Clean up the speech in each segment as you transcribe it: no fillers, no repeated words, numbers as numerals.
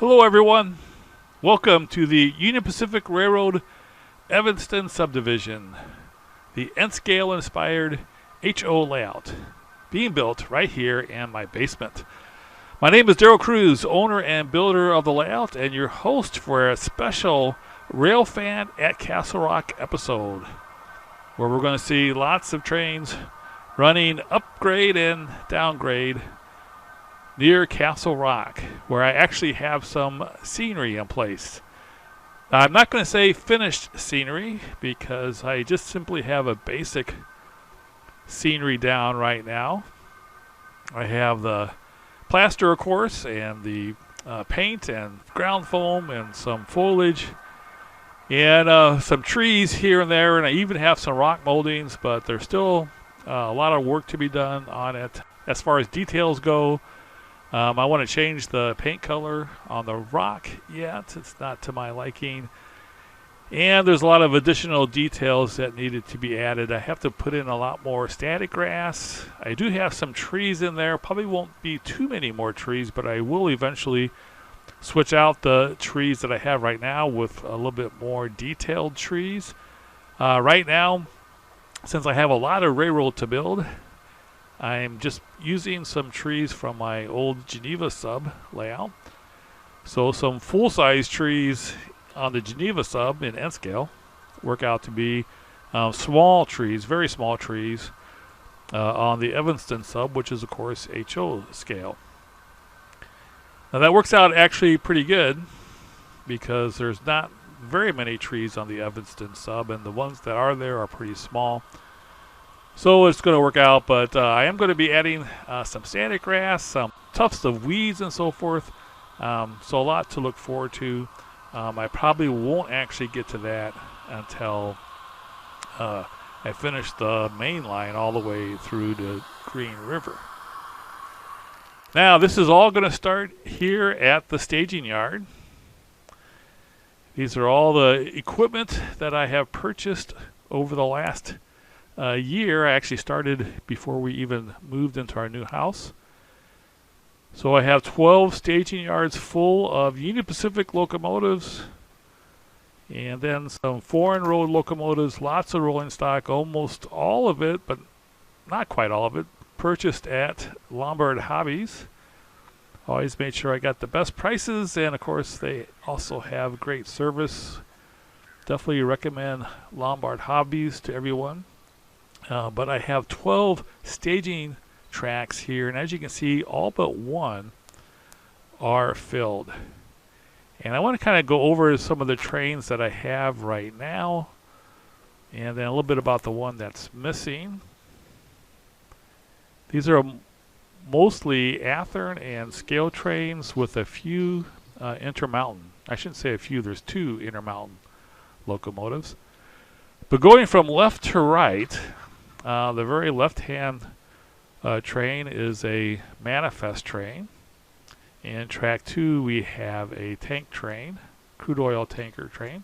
Hello everyone, welcome to the Union Pacific Railroad Evanston Subdivision, the N-scale inspired HO layout, being built right here in my basement. My name is Daryl Kruse, owner and builder of the layout, and your host for a special Railfan at Castlerock episode, where we're going to see lots of trains running upgrade and downgrade near Castlerock, where I actually have some scenery in place. I'm not going to say finished scenery because I just simply have a basic scenery down right now. I have the plaster, of course, and the paint and ground foam and some foliage and some trees here and there, and I even have some rock moldings, but there's still a lot of work to be done on it. As far as details go, I want to change the paint color on the rock yet. It's not to my liking. And there's a lot of additional details that needed to be added. I have to put in a lot more static grass. I do have some trees in there. Probably won't be too many more trees, but I will eventually switch out the trees that I have right now with a little bit more detailed trees. Right now, since I have a lot of railroad to build, I'm just using some trees from my old Geneva Sub layout. So some full-size trees on the Geneva Sub in N-scale work out to be small trees, very small trees, on the Evanston Sub, which is, of course, HO scale. Now that works out actually pretty good because there's not very many trees on the Evanston Sub, and the ones that are there are pretty small. So it's going to work out, but I am going to be adding some static grass, some tufts of weeds and so forth. So a lot to look forward to. I probably won't actually get to that until I finish the main line all the way through to Green River. Now this is all going to start here at the staging yard. These are all the equipment that I have purchased over the last year. I actually started before we even moved into our new house. So I have 12 staging yards full of Union Pacific locomotives, and then some foreign road locomotives, lots of rolling stock, almost all of it, but not quite all of it, purchased at Lombard Hobbies. Always made sure I got the best prices, and of course they also have great service. Definitely recommend Lombard Hobbies to everyone. But I have 12 staging tracks here, and as you can see, all but one are filled. And I want to kind of go over some of the trains that I have right now, and then a little bit about the one that's missing. These are mostly Athearn and scale trains with a few Intermountain. I shouldn't say a few, there's two Intermountain locomotives. But going from left to right, the very left-hand train is a manifest train. In track 2, we have a tank train, crude oil tanker train.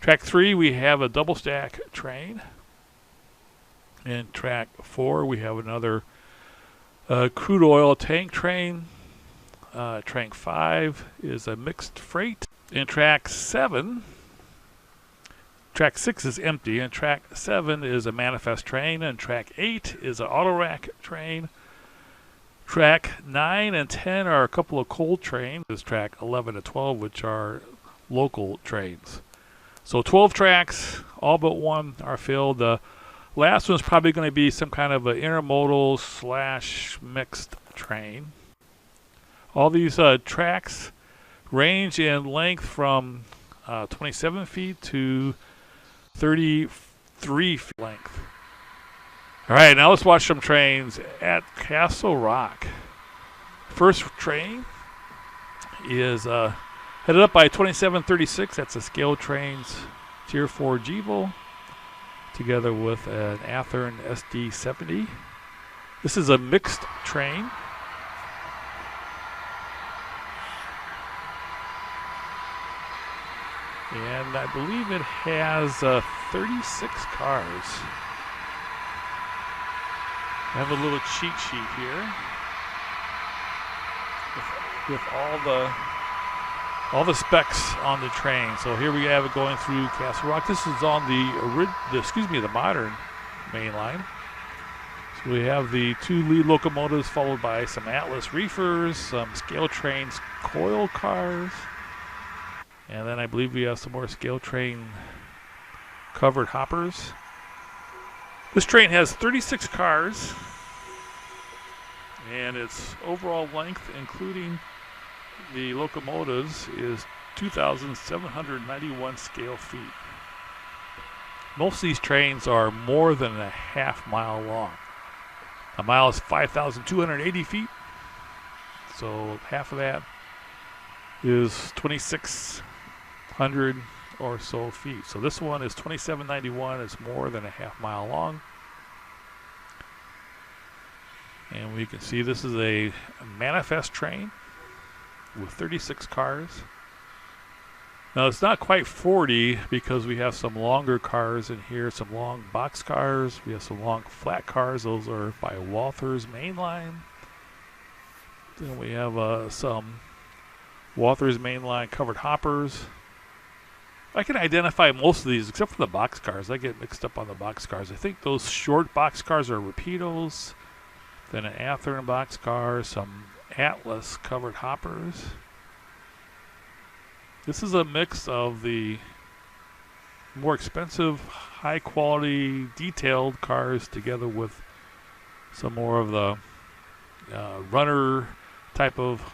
Track 3, we have a double stack train. In track 4, we have another crude oil tank train. Track 5 is a mixed freight. In track 7, Track 6 is empty, and Track 7 is a manifest train, and Track 8 is an auto rack train. Track 9 and 10 are a couple of coal trains. There's Track 11 and 12, which are local trains. So 12 tracks, all but one are filled. The last one's probably going to be some kind of an intermodal / mixed train. All these tracks range in length from 27 feet to 33 feet length. All right, now let's watch some trains at Castlerock. First train is headed up by 2736. That's a scale trains Tier 4 Gevel, together with an Athearn SD70. This is a mixed train. And I believe it has 36 cars. I have a little cheat sheet here with all the all the specs on the train. So here we have it going through Castlerock. This is on the modern main line. So we have the 2 lead locomotives followed by some Atlas reefers, some scale trains, coil cars, and then I believe we have some more scale train covered hoppers. This train has 36 cars, and its overall length, including the locomotives, is 2,791 scale feet. Most of these trains are more than a half mile long. A mile is 5,280 feet, so half of that is 2,600 or so feet. So this one is 2,791. It's more than a half mile long. And we can see this is a manifest train with 36 cars. Now it's not quite 40 because we have some longer cars in here, some long box cars. We have some long flat cars. Those are by Walther's mainline. Then we have some Walther's mainline covered hoppers. I can identify most of these except for the box cars. I get mixed up on the box cars. I think those short box cars are Rapidos. Then an Athearn box car, some Atlas covered hoppers. This is a mix of the more expensive, high quality, detailed cars together with some more of the runner type of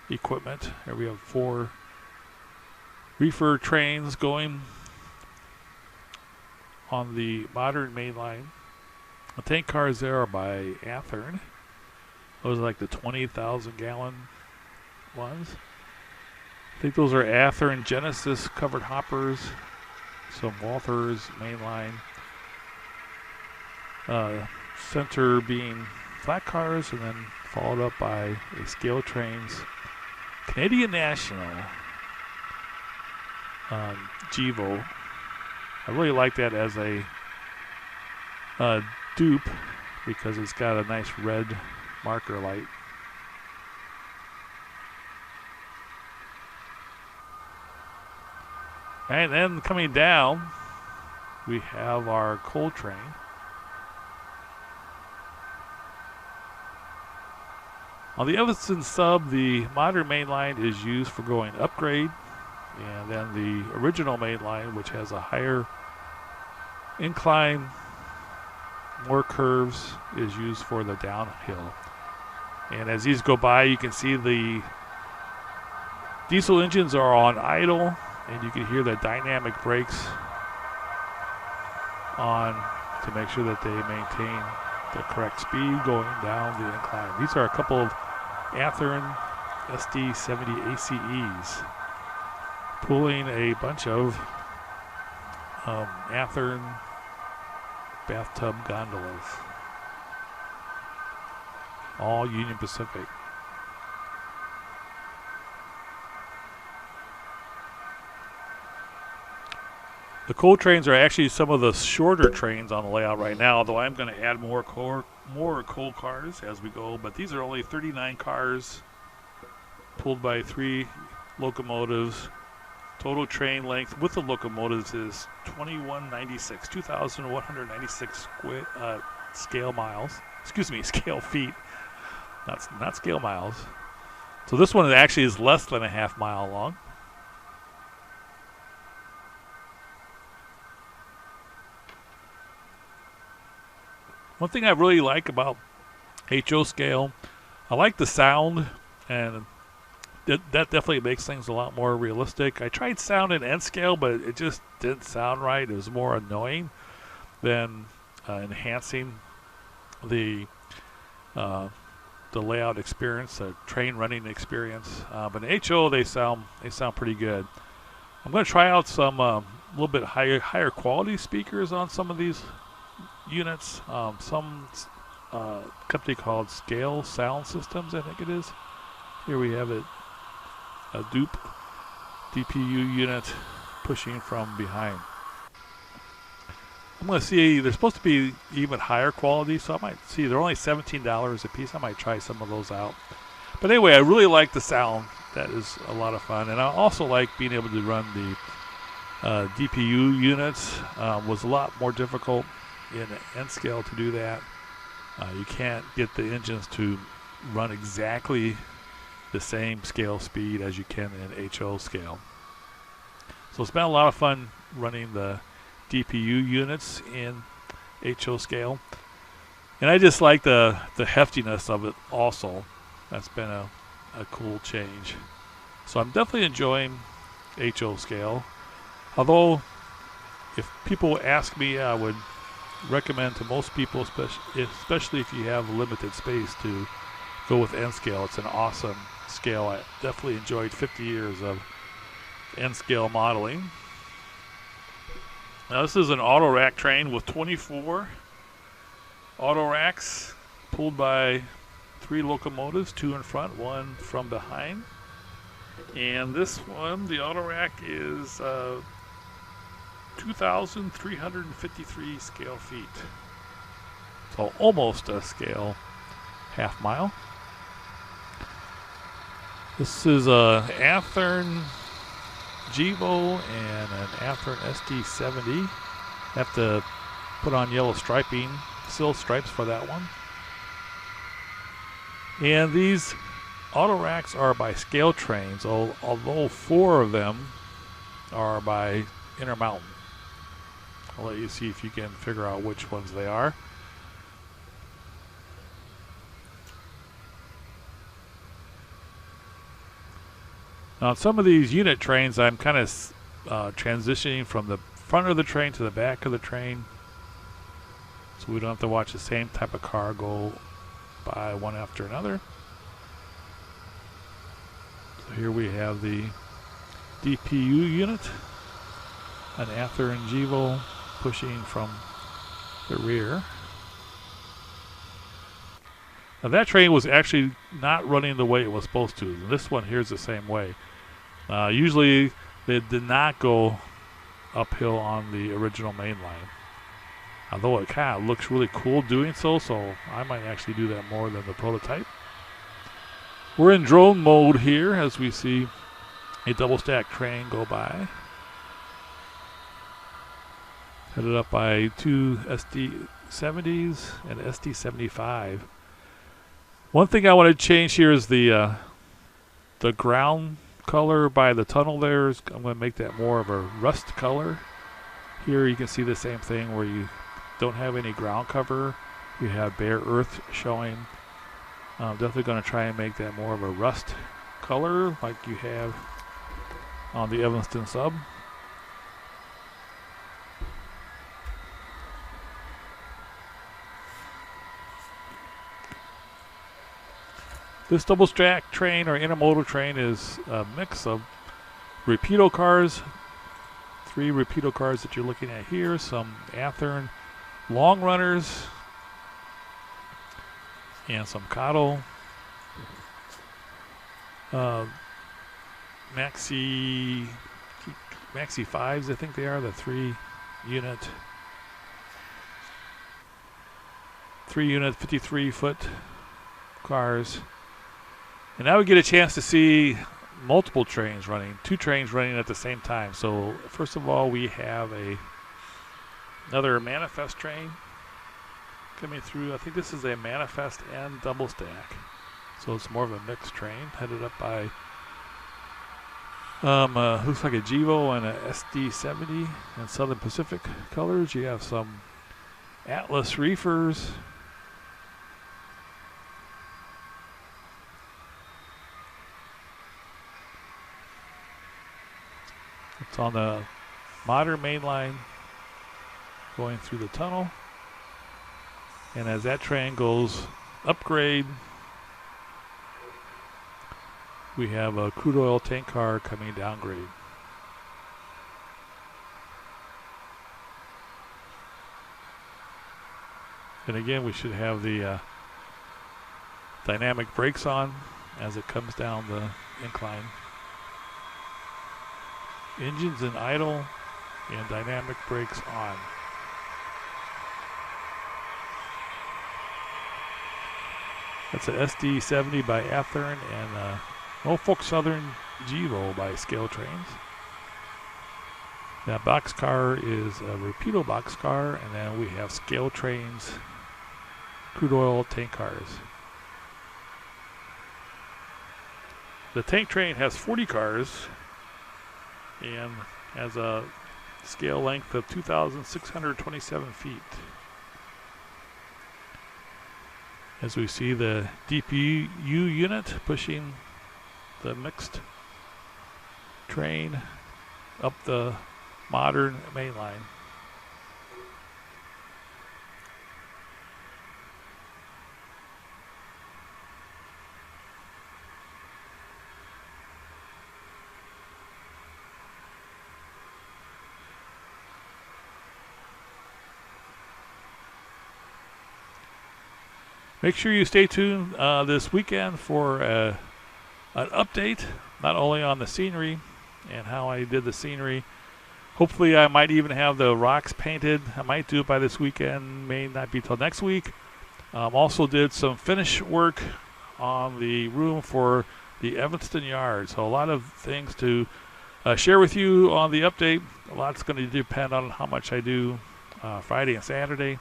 equipment. Here we have 4 reefer trains going on the modern main line. The tank cars there are by Athearn. Those are like the 20,000 gallon ones. I think those are Athearn Genesis covered hoppers. Some Walther's mainline. Center being flat cars, and then followed up by a scale trains Canadian National Gevo. I really like that as a dupe because it's got a nice red marker light. And then coming down, we have our coal train. On the Evanston Sub, the modern main line is used for going upgrade, and then the original main line, which has a higher incline, more curves, is used for the downhill. And as these go by, you can see the diesel engines are on idle, and you can hear the dynamic brakes on to make sure that they maintain the correct speed going down the incline. These are a couple of Athearn SD70 ACEs pulling a bunch of Athearn bathtub gondolas, all Union Pacific. The coal trains are actually some of the shorter trains on the layout right now, though I'm going to add more coal cars as we go. But these are only 39 cars pulled by 3 locomotives. Total train length with the locomotives is 2,196 scale miles. Excuse me, scale feet, not scale miles. So this one actually is less than a half mile long. One thing I really like about HO scale, I like the sound, and that definitely makes things a lot more realistic. I tried sound in N scale, but it just didn't sound right. It was more annoying than enhancing the layout experience, the train running experience. But in HO, they sound pretty good. I'm going to try out some little bit higher quality speakers on some of these units. Some company called Scale Sound Systems, I think it is. Here we have it, a dupe DPU unit pushing from behind. I'm going to see, they're supposed to be even higher quality, so I might see, they're only $17 a piece. I might try some of those out. But anyway, I really like the sound that is a lot of fun. And I also like being able to run the DPU units. Was a lot more difficult in N scale to do that. You can't get the engines to run exactly the same scale speed as you can in HO scale. So it's been a lot of fun running the DPU units in HO scale. And I just like the heftiness of it also. That's been a cool change. So I'm definitely enjoying HO scale. Although, if people ask me, I would recommend to most people, especially if you have limited space, to go with N scale. It's an awesome scale. I definitely enjoyed 50 years of N scale modeling. Now this is an auto rack train with 24 auto racks pulled by 3 locomotives, 2 in front, 1 from behind. And this one, the auto rack, is 2,353 scale feet. So almost a scale half mile. This is a Athearn Gevo and an Athearn SD70. Have to put on yellow striping, silk stripes for that one. And these auto racks are by scale trains, although 4 of them are by Intermountain. I'll let you see if you can figure out which ones they are. Now, on some of these unit trains, I'm kind of transitioning from the front of the train to the back of the train, so we don't have to watch the same type of car go by one after another. So here we have the DPU unit, an Athearn Gevo pushing from the rear. Now that train was actually not running the way it was supposed to. This one here is the same way. Usually they did not go uphill on the original main line. Although it kind of looks really cool doing so I might actually do that more than the prototype. We're in drone mode here as we see a double stack train go by. Headed up by 2 SD70s and SD75. One thing I want to change here is the ground color by the tunnel there. I'm going to make that more of a rust color. Here you can see the same thing where you don't have any ground cover. You have bare earth showing. I'm definitely going to try and make that more of a rust color like you have on the Evanston Sub. This double stack train or intermodal train is a mix of repeato cars, 3 repeato cars that you're looking at here, some Athearn long runners, and some Cottle, Maxi 5s, I think they are, the 3 unit 53-foot cars. And now we get a chance to see multiple trains running, 2 trains running at the same time. So first of all, we have another manifest train coming through. I think this is a manifest and double stack. So it's more of a mixed train headed up by looks like a Gevo and a SD70 in Southern Pacific colors. You have some Atlas reefers. It's on the modern main line going through the tunnel. And as that train goes upgrade, we have a crude oil tank car coming downgrade. And again, we should have the dynamic brakes on as it comes down the incline. Engines in idle and dynamic brakes on. That's a SD70 by Athearn and Norfolk Southern Gevo by Scale Trains. That boxcar is a Rapido boxcar, and then we have Scale Trains crude oil tank cars. The tank train has 40 cars and has a scale length of 2,627 feet. As we see the DPU unit pushing the mixed train up the modern main line. Make sure you stay tuned this weekend for an update, not only on the scenery and how I did the scenery. Hopefully I might even have the rocks painted. I might do it by this weekend, may not be till next week. Also did some finish work on the room for the Evanston yard. So a lot of things to share with you on the update. A lot's going to depend on how much I do Friday and Saturday.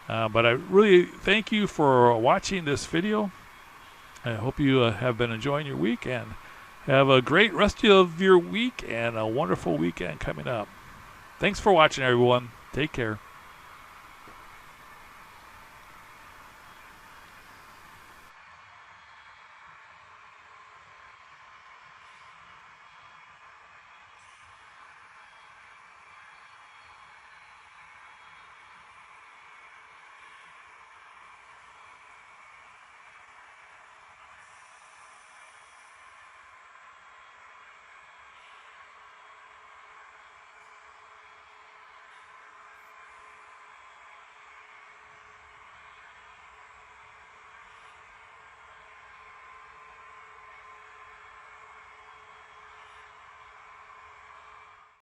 But I really thank you for watching this video. I hope you have been enjoying your week and have a great rest of your week and a wonderful weekend coming up. Thanks for watching, everyone. Take care.